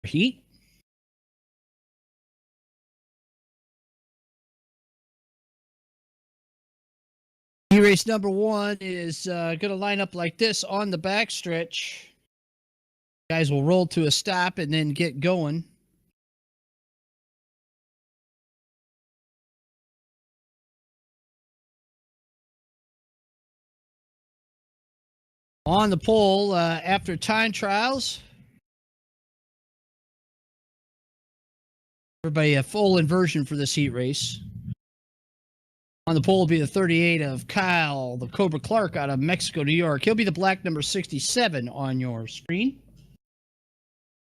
heat. Heat race number 1 is going to line up like this on the backstretch. Guys will roll to a stop and then get going. On the pole after time trials. Everybody a full inversion for this heat race. On the pole will be the 38 of Kyle, the Cobra Clark out of Mexico, New York. He'll be the black number 67 on your screen.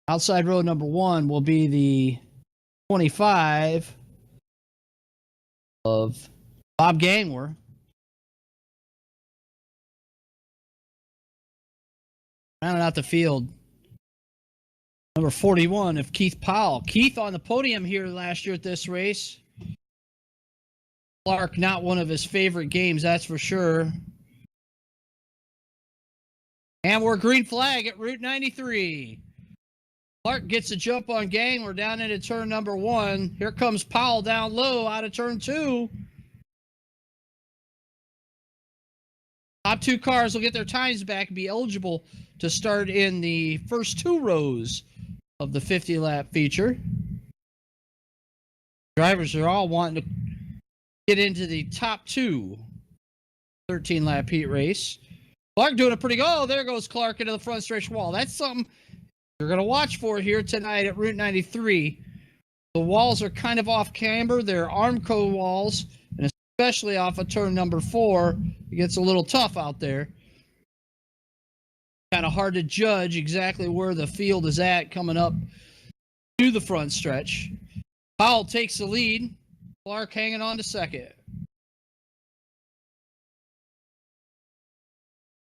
Outside row number 1 will be the 25 of Bob Gangwer. Rounding out the field, number 41 of Keith Powell. Keith on the podium here last year at this race. Clark, not one of his favorite games, that's for sure. And we're green flag at Route 93. Clark gets a jump on Gang. We're down into turn number 1. Here comes Powell down low out of turn 2. Top 2 cars will get their times back and be eligible to start in the first 2 rows of the 50-lap feature. Drivers are all wanting to get into the top 2 13-lap heat race. Clark doing a pretty good. Oh, there goes Clark into the front stretch wall. That's something you're going to watch for here tonight at Route 93. The walls are kind of off camber. They're Armco walls, and especially off of turn number 4. It gets a little tough out there. Kind of hard to judge exactly where the field is at coming up to the front stretch. Powell takes the lead. Clark hanging on to second.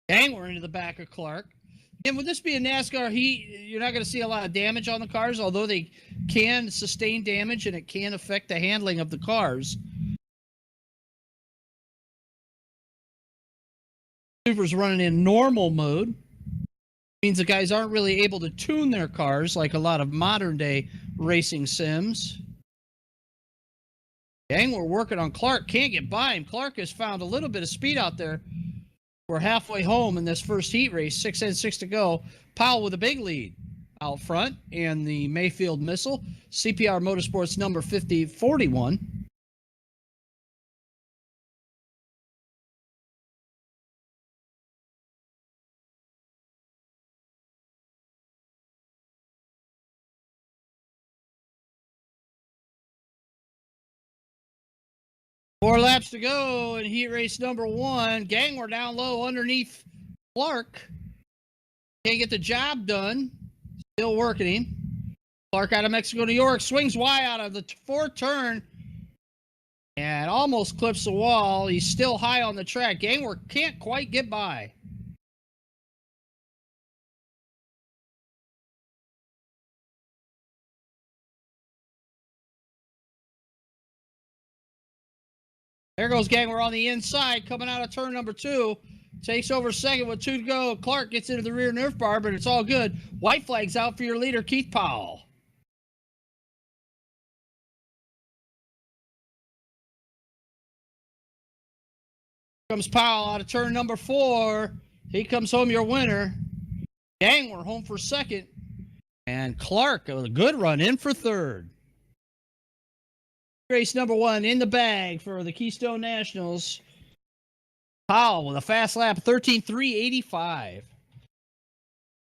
Gangwer into the back of Clark. And would this be a NASCAR heat? You're not going to see a lot of damage on the cars, although they can sustain damage and it can affect the handling of the cars. Super's running in normal mode. Means the guys aren't really able to tune their cars like a lot of modern day racing sims. Gang, we're working on Clark. Can't get by him. Clark has found a little bit of speed out there. We're halfway home in this first heat race. 6 and 6 to go. Powell with a big lead out front. And the Mayfield Missile. CPR Motorsports number 5041. Four laps to go in heat race number 1. Gang, we're down low underneath Clark. Can't get the job done. Still working him. Clark out of Mexico, New York. Swings wide out of the 4th turn. And almost clips the wall. He's still high on the track. Gangwer can't quite get by. There goes Gangwer on the inside, coming out of turn number 2. Takes over second with 2 to go. Clark gets into the rear nerf bar, but it's all good. White flag's out for your leader, Keith Powell. Comes Powell out of turn number 4. He comes home your winner. Gangwer home for second. And Clark, a good run in for third. Race number 1 in the bag for the Keystone Nationals. Powell with a fast lap, 13.385.